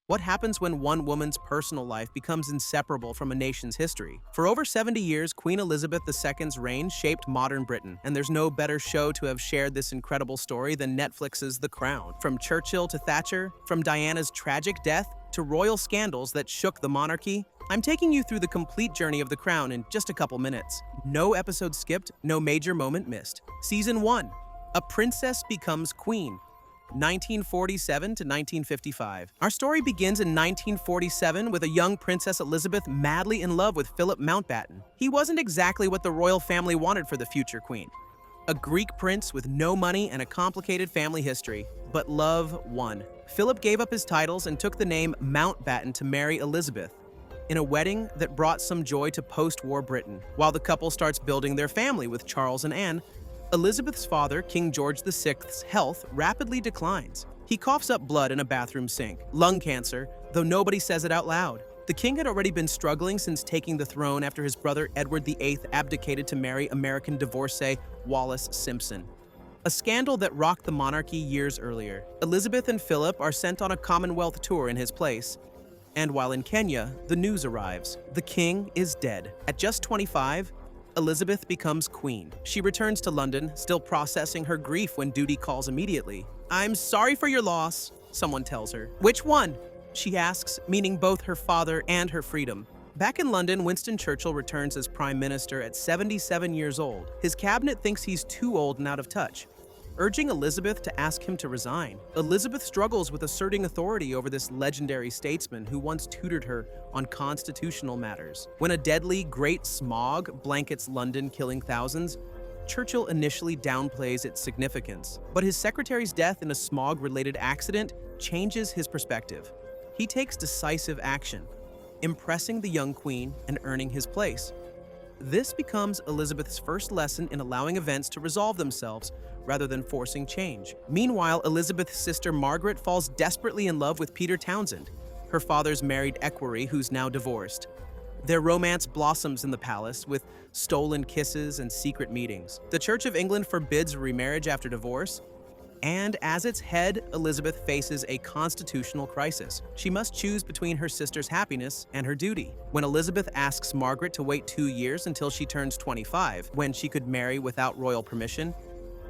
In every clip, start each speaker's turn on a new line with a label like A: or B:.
A: What happens when one woman's personal life becomes inseparable from a nation's history? For over 70 years, Queen Elizabeth II's reign shaped modern Britain, and there's no better show to have shared this incredible story than Netflix's The Crown. From Churchill to Thatcher, from Diana's tragic death to royal scandals that shook the monarchy, I'm taking you through the complete journey of The Crown in just a couple minutes. No episode skipped, no major moment missed. Season 1. A Princess Becomes Queen. 1947 to 1955. Our story begins in 1947 with a young Princess Elizabeth madly in love with Philip Mountbatten. He wasn't exactly what the royal family wanted for the future queen. A Greek prince with no money and a complicated family history. But love won. Philip gave up his titles and took the name Mountbatten to marry Elizabeth, in a wedding that brought some joy to post-war Britain. While the couple starts building their family with Charles and Anne, Elizabeth's father, King George VI's health rapidly declines. He coughs up blood in a bathroom sink, lung cancer, though nobody says it out loud. The king had already been struggling since taking the throne after his brother Edward VIII abdicated to marry American divorcee Wallis Simpson, a scandal that rocked the monarchy years earlier. Elizabeth and Philip are sent on a Commonwealth tour in his place, and while in Kenya, the news arrives. The king is dead. At just 25, Elizabeth becomes queen. She returns to London, still processing her grief when duty calls immediately. "I'm sorry for your loss," someone tells her. "Which one?" she asks, meaning both her father and her freedom. Back in London, Winston Churchill returns as prime minister at 77 years old. His cabinet thinks he's too old and out of touch, urging Elizabeth to ask him to resign. Elizabeth struggles with asserting authority over this legendary statesman who once tutored her on constitutional matters. When a deadly Great Smog blankets London, killing thousands, Churchill initially downplays its significance. But his secretary's death in a smog-related accident changes his perspective. He takes decisive action, impressing the young queen and earning his place. This becomes Elizabeth's first lesson in allowing events to resolve themselves rather than forcing change. Meanwhile, Elizabeth's sister Margaret falls desperately in love with Peter Townsend, her father's married equerry who's now divorced. Their romance blossoms in the palace with stolen kisses and secret meetings. The Church of England forbids remarriage after divorce, and as its head, Elizabeth faces a constitutional crisis. She must choose between her sister's happiness and her duty. When Elizabeth asks Margaret to wait 2 years until she turns 25, when she could marry without royal permission,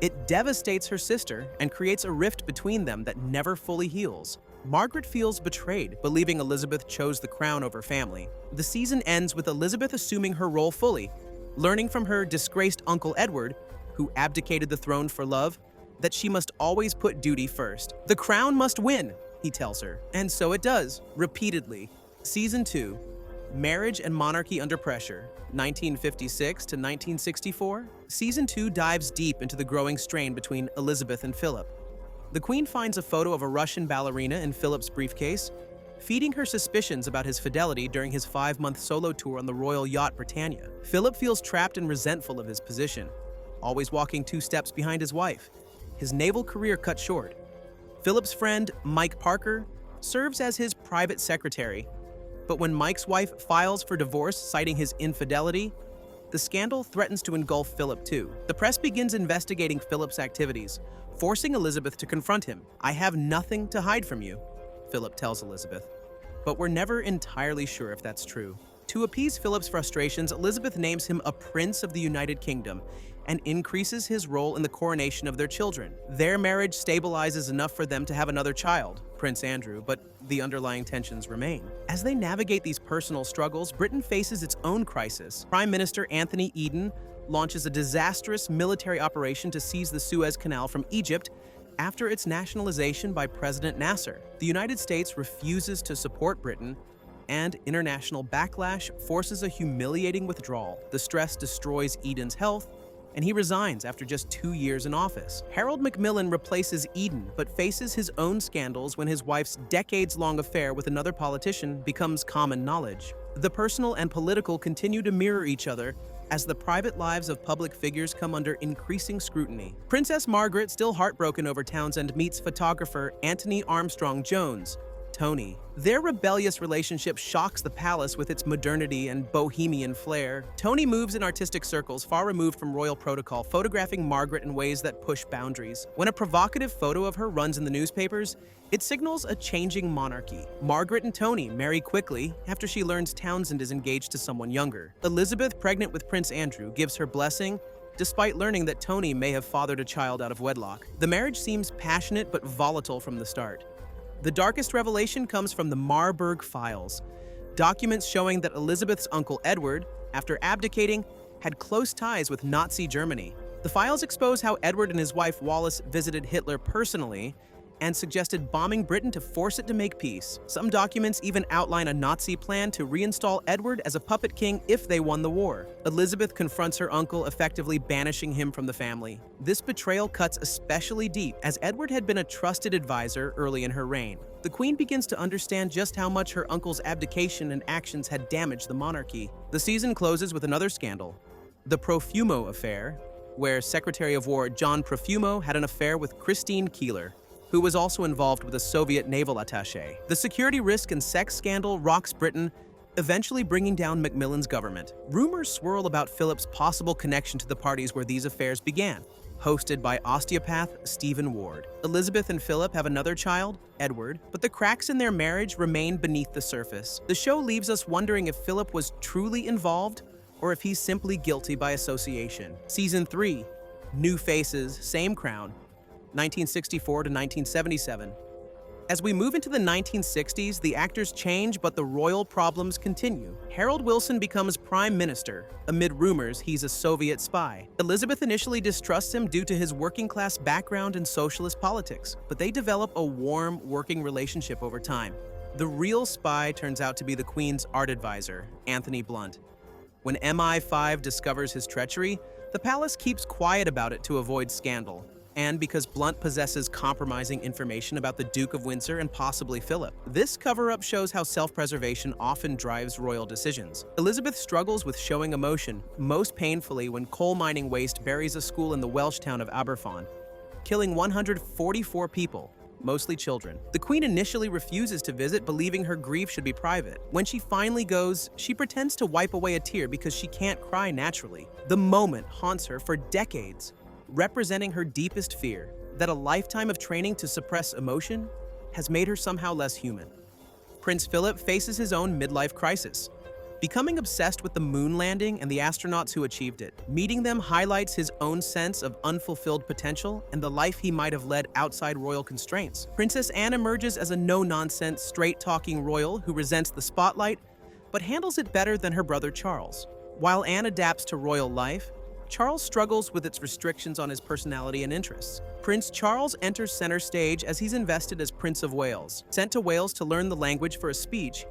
A: it devastates her sister and creates a rift between them that never fully heals. Margaret feels betrayed, believing Elizabeth chose the crown over family. The season ends with Elizabeth assuming her role fully, learning from her disgraced Uncle Edward, who abdicated the throne for love, that she must always put duty first. "The crown must win," he tells her. And so it does, repeatedly. Season 2, Marriage and Monarchy Under Pressure, 1956 to 1964. Season 2 dives deep into the growing strain between Elizabeth and Philip. The queen finds a photo of a Russian ballerina in Philip's briefcase, feeding her suspicions about his fidelity during his 5-month solo tour on the royal yacht Britannia. Philip feels trapped and resentful of his position, always walking 2 steps behind his wife. His naval career cut short. Philip's friend, Mike Parker, serves as his private secretary, but when Mike's wife files for divorce citing his infidelity, the scandal threatens to engulf Philip too. The press begins investigating Philip's activities, forcing Elizabeth to confront him. "I have nothing to hide from you," Philip tells Elizabeth. But we're never entirely sure if that's true. To appease Philip's frustrations, Elizabeth names him a Prince of the United Kingdom and increases his role in the coronation of their children. Their marriage stabilizes enough for them to have another child, Prince Andrew, but the underlying tensions remain. As they navigate these personal struggles, Britain faces its own crisis. Prime Minister Anthony Eden launches a disastrous military operation to seize the Suez Canal from Egypt after its nationalization by President Nasser. The United States refuses to support Britain, and international backlash forces a humiliating withdrawal. The stress destroys Eden's health, and he resigns after just 2 years in office. Harold Macmillan replaces Eden, but faces his own scandals when his wife's decades-long affair with another politician becomes common knowledge. The personal and political continue to mirror each other as the private lives of public figures come under increasing scrutiny. Princess Margaret, still heartbroken over Townsend, meets photographer Anthony Armstrong Jones, Tony. Their rebellious relationship shocks the palace with its modernity and bohemian flair. Tony moves in artistic circles far removed from royal protocol, photographing Margaret in ways that push boundaries. When a provocative photo of her runs in the newspapers, it signals a changing monarchy. Margaret and Tony marry quickly after she learns Townsend is engaged to someone younger. Elizabeth, pregnant with Prince Andrew, gives her blessing, despite learning that Tony may have fathered a child out of wedlock. The marriage seems passionate but volatile from the start. The darkest revelation comes from the Marburg Files, documents showing that Elizabeth's uncle Edward, after abdicating, had close ties with Nazi Germany. The files expose how Edward and his wife Wallis visited Hitler personally and suggested bombing Britain to force it to make peace. Some documents even outline a Nazi plan to reinstall Edward as a puppet king if they won the war. Elizabeth confronts her uncle, effectively banishing him from the family. This betrayal cuts especially deep, as Edward had been a trusted advisor early in her reign. The Queen begins to understand just how much her uncle's abdication and actions had damaged the monarchy. The season closes with another scandal, the Profumo affair, where Secretary of War John Profumo had an affair with Christine Keeler, who was also involved with a Soviet naval attaché. The security risk and sex scandal rocks Britain, eventually bringing down Macmillan's government. Rumors swirl about Philip's possible connection to the parties where these affairs began, hosted by osteopath Stephen Ward. Elizabeth and Philip have another child, Edward, but the cracks in their marriage remain beneath the surface. The show leaves us wondering if Philip was truly involved or if he's simply guilty by association. Season 3, New Faces, Same Crown, 1964 to 1977. As we move into the 1960s, the actors change, but the royal problems continue. Harold Wilson becomes prime minister, amid rumors he's a Soviet spy. Elizabeth initially distrusts him due to his working-class background in socialist politics, but they develop a warm, working relationship over time. The real spy turns out to be the Queen's art advisor, Anthony Blunt. When MI5 discovers his treachery, the palace keeps quiet about it to avoid scandal, and because Blunt possesses compromising information about the Duke of Windsor and possibly Philip. This cover-up shows how self-preservation often drives royal decisions. Elizabeth struggles with showing emotion, most painfully when coal mining waste buries a school in the Welsh town of Aberfan, killing 144 people, mostly children. The Queen initially refuses to visit, believing her grief should be private. When she finally goes, she pretends to wipe away a tear because she can't cry naturally. The moment haunts her for decades, representing her deepest fear, that a lifetime of training to suppress emotion has made her somehow less human. Prince Philip faces his own midlife crisis, becoming obsessed with the moon landing and the astronauts who achieved it. Meeting them highlights his own sense of unfulfilled potential and the life he might have led outside royal constraints. Princess Anne emerges as a no-nonsense, straight-talking royal who resents the spotlight, but handles it better than her brother Charles. While Anne adapts to royal life, Charles struggles with its restrictions on his personality and interests. Prince Charles enters center stage as he's invested as Prince of Wales. Sent to Wales to learn the language for a speech,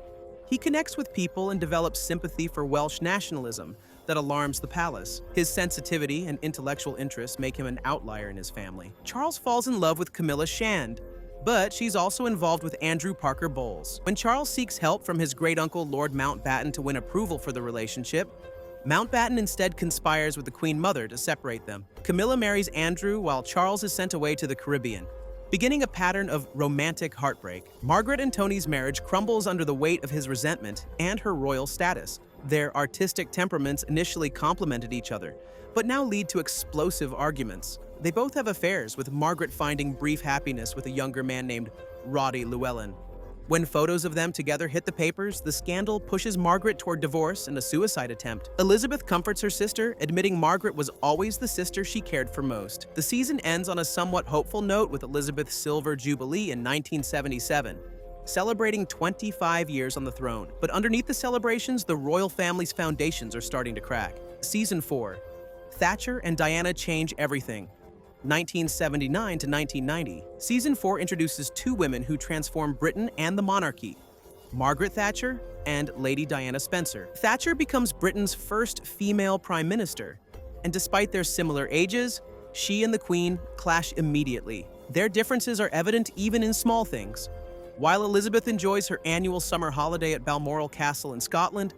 A: he connects with people and develops sympathy for Welsh nationalism that alarms the palace. His sensitivity and intellectual interests make him an outlier in his family. Charles falls in love with Camilla Shand, but she's also involved with Andrew Parker Bowles. When Charles seeks help from his great-uncle Lord Mountbatten to win approval for the relationship, Mountbatten instead conspires with the Queen Mother to separate them. Camilla marries Andrew while Charles is sent away to the Caribbean, beginning a pattern of romantic heartbreak. Margaret and Tony's marriage crumbles under the weight of his resentment and her royal status. Their artistic temperaments initially complemented each other, but now lead to explosive arguments. They both have affairs, with Margaret finding brief happiness with a younger man named Roddy Llewellyn. When photos of them together hit the papers, the scandal pushes Margaret toward divorce and a suicide attempt. Elizabeth comforts her sister, admitting Margaret was always the sister she cared for most. The season ends on a somewhat hopeful note with Elizabeth's Silver Jubilee in 1977, celebrating 25 years on the throne. But underneath the celebrations, the royal family's foundations are starting to crack. Season 4, Thatcher and Diana change everything. 1979 to 1990. Season 4 introduces two women who transform Britain and the monarchy, Margaret Thatcher and Lady Diana Spencer. Thatcher becomes Britain's first female prime minister, and despite their similar ages, she and the Queen clash immediately. Their differences are evident even in small things. While Elizabeth enjoys her annual summer holiday at Balmoral Castle in Scotland,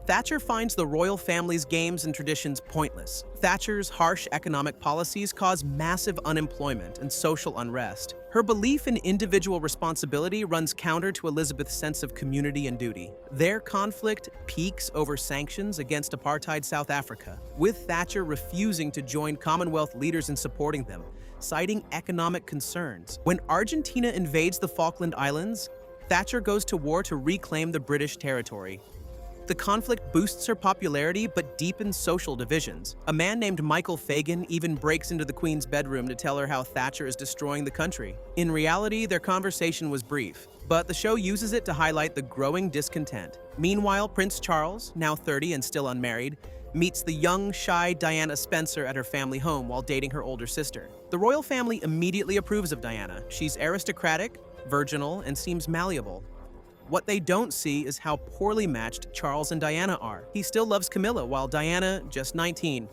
A: Thatcher finds the royal family's games and traditions pointless. Thatcher's harsh economic policies cause massive unemployment and social unrest. Her belief in individual responsibility runs counter to Elizabeth's sense of community and duty. Their conflict peaks over sanctions against apartheid South Africa, with Thatcher refusing to join Commonwealth leaders in supporting them, citing economic concerns. When Argentina invades the Falkland Islands, Thatcher goes to war to reclaim the British territory. The conflict boosts her popularity but deepens social divisions. A man named Michael Fagan even breaks into the Queen's bedroom to tell her how Thatcher is destroying the country. In reality, their conversation was brief, but the show uses it to highlight the growing discontent. Meanwhile, Prince Charles, now 30 and still unmarried, meets the young, shy Diana Spencer at her family home while dating her older sister. The royal family immediately approves of Diana. She's aristocratic, virginal, and seems malleable. What they don't see is how poorly matched Charles and Diana are. He still loves Camilla, while Diana, just 19,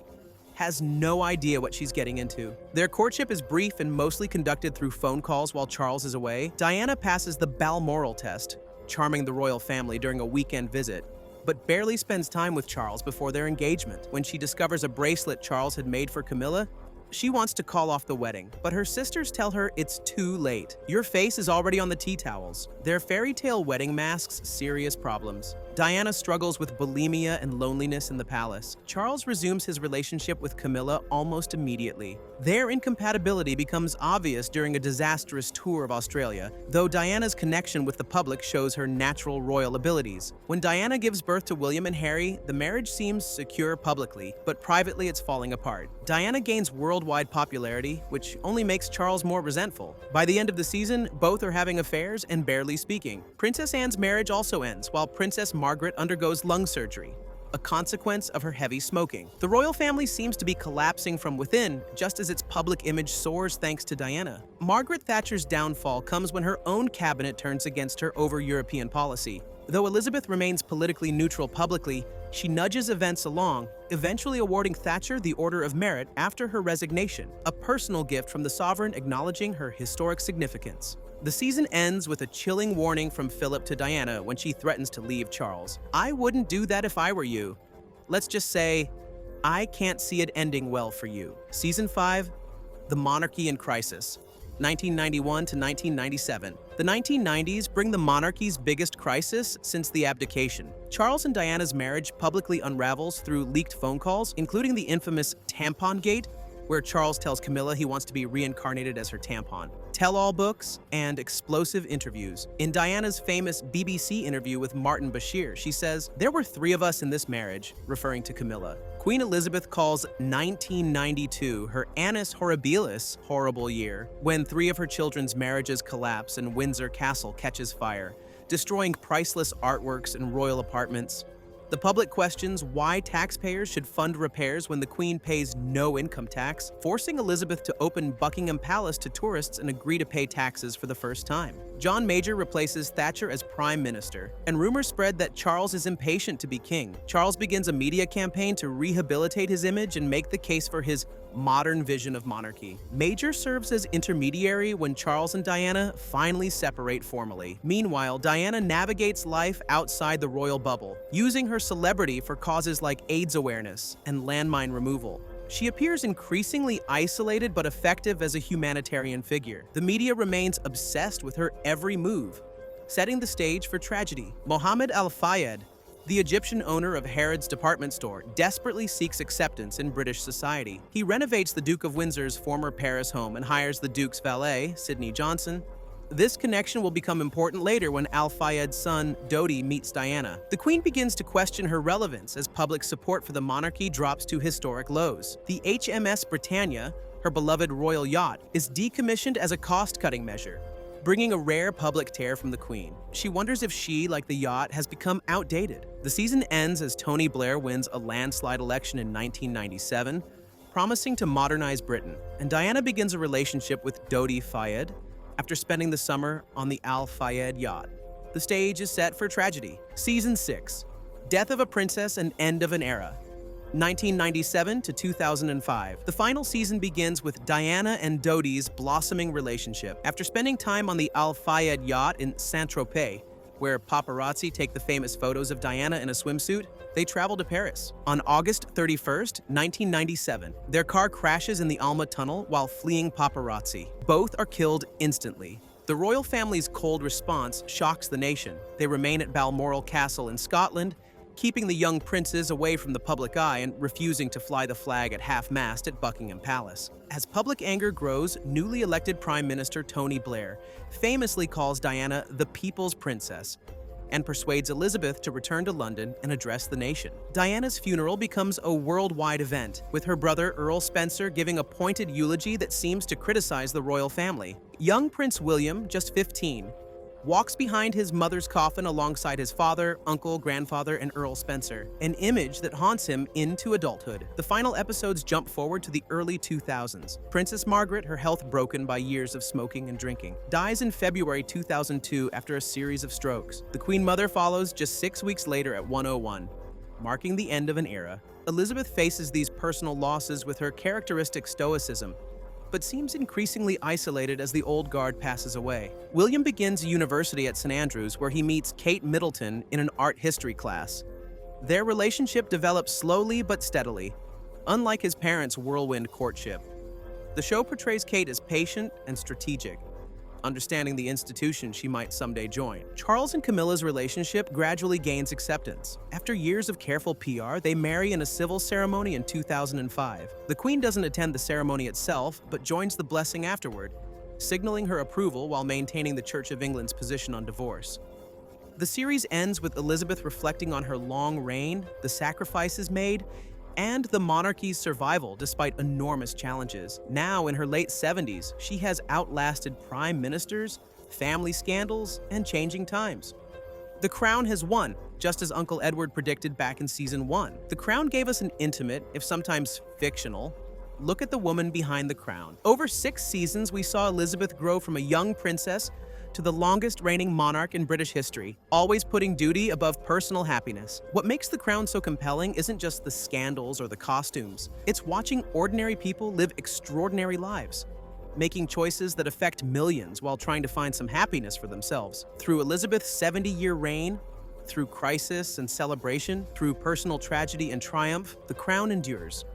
A: has no idea what she's getting into. Their courtship is brief and mostly conducted through phone calls while Charles is away. Diana passes the Balmoral test, charming the royal family during a weekend visit, but barely spends time with Charles before their engagement. When she discovers a bracelet Charles had made for Camilla, she wants to call off the wedding, but her sisters tell her it's too late. Your face is already on the tea towels. Their fairy tale wedding masks serious problems. Diana struggles with bulimia and loneliness in the palace. Charles resumes his relationship with Camilla almost immediately. Their incompatibility becomes obvious during a disastrous tour of Australia, though Diana's connection with the public shows her natural royal abilities. When Diana gives birth to William and Harry, the marriage seems secure publicly, but privately it's falling apart. Diana gains worldwide popularity, which only makes Charles more resentful. By the end of the season, both are having affairs and barely speaking. Princess Anne's marriage also ends, while Princess Margaret undergoes lung surgery, a consequence of her heavy smoking. The royal family seems to be collapsing from within, just as its public image soars thanks to Diana. Margaret Thatcher's downfall comes when her own cabinet turns against her over European policy. Though Elizabeth remains politically neutral publicly, she nudges events along, eventually awarding Thatcher the Order of Merit after her resignation, a personal gift from the sovereign acknowledging her historic significance. The season ends with a chilling warning from Philip to Diana when she threatens to leave Charles. "I wouldn't do that if I were you. Let's just say, I can't see it ending well for you." Season 5, The Monarchy in Crisis, 1991 to 1997. The 1990s bring the monarchy's biggest crisis since the abdication. Charles and Diana's marriage publicly unravels through leaked phone calls, including the infamous Tampon Gate, where Charles tells Camilla he wants to be reincarnated as her tampon, tell-all books, and explosive interviews. In Diana's famous BBC interview with Martin Bashir, she says, "There were 3 of us in this marriage," referring to Camilla. Queen Elizabeth calls 1992 her annus horribilis horrible year, when 3 of her children's marriages collapse and Windsor Castle catches fire, destroying priceless artworks and royal apartments. The public questions why taxpayers should fund repairs when the Queen pays no income tax, forcing Elizabeth to open Buckingham Palace to tourists and agree to pay taxes for the first time. John Major replaces Thatcher as Prime Minister, and rumors spread that Charles is impatient to be king. Charles begins a media campaign to rehabilitate his image and make the case for his modern vision of monarchy. Major serves as intermediary when Charles and Diana finally separate formally. Meanwhile, Diana navigates life outside the royal bubble, using her celebrity for causes like AIDS awareness and landmine removal. She appears increasingly isolated but effective as a humanitarian figure. The media remains obsessed with her every move, setting the stage for tragedy. Mohammed Al-Fayed, the Egyptian owner of Harrods department store, desperately seeks acceptance in British society. He renovates the Duke of Windsor's former Paris home and hires the Duke's valet, Sidney Johnson. This connection will become important later when Al-Fayed's son, Dodi, meets Diana. The Queen begins to question her relevance as public support for the monarchy drops to historic lows. The HMS Britannia, her beloved royal yacht, is decommissioned as a cost-cutting measure, bringing a rare public tear from the Queen. She wonders if she, like the yacht, has become outdated. The season ends as Tony Blair wins a landslide election in 1997, promising to modernize Britain, and Diana begins a relationship with Dodi Fayed after spending the summer on the Al-Fayed yacht. The stage is set for tragedy. Season 6, Death of a Princess and End of an Era, 1997 to 2005. The final season begins with Diana and Dodi's blossoming relationship. After spending time on the Al-Fayed yacht in Saint-Tropez, where paparazzi take the famous photos of Diana in a swimsuit, they travel to Paris. On August 31st, 1997, their car crashes in the Alma Tunnel while fleeing paparazzi. Both are killed instantly. The royal family's cold response shocks the nation. They remain at Balmoral Castle in Scotland, keeping the young princes away from the public eye and refusing to fly the flag at half-mast at Buckingham Palace. As public anger grows, newly elected Prime Minister Tony Blair famously calls Diana the People's Princess and persuades Elizabeth to return to London and address the nation. Diana's funeral becomes a worldwide event, with her brother Earl Spencer giving a pointed eulogy that seems to criticize the royal family. Young Prince William, just 15, walks behind his mother's coffin alongside his father, uncle, grandfather, and Earl Spencer, an image that haunts him into adulthood. The final episodes jump forward to the early 2000s. Princess Margaret, her health broken by years of smoking and drinking, dies in February 2002 after a series of strokes. The Queen Mother follows just 6 weeks later at 101, marking the end of an era. Elizabeth faces these personal losses with her characteristic stoicism, but seems increasingly isolated as the old guard passes away. William begins university at St. Andrews, where he meets Kate Middleton in an art history class. Their relationship develops slowly but steadily, unlike his parents' whirlwind courtship. The show portrays Kate as patient and strategic, understanding the institution she might someday join. Charles and Camilla's relationship gradually gains acceptance. After years of careful PR, they marry in a civil ceremony in 2005. The Queen doesn't attend the ceremony itself, but joins the blessing afterward, signaling her approval while maintaining the Church of England's position on divorce. The series ends with Elizabeth reflecting on her long reign, the sacrifices made, and the monarchy's survival despite enormous challenges. Now, in her late 70s, she has outlasted prime ministers, family scandals, and changing times. The Crown has won, just as Uncle Edward predicted back in Season 1. The Crown gave us an intimate, if sometimes fictional, look at the woman behind the crown. Over 6 seasons, we saw Elizabeth grow from a young princess to the longest reigning monarch in British history, always putting duty above personal happiness. What makes The Crown so compelling isn't just the scandals or the costumes. It's watching ordinary people live extraordinary lives, making choices that affect millions while trying to find some happiness for themselves. Through Elizabeth's 70-year reign, through crisis and celebration, through personal tragedy and triumph, The Crown endures.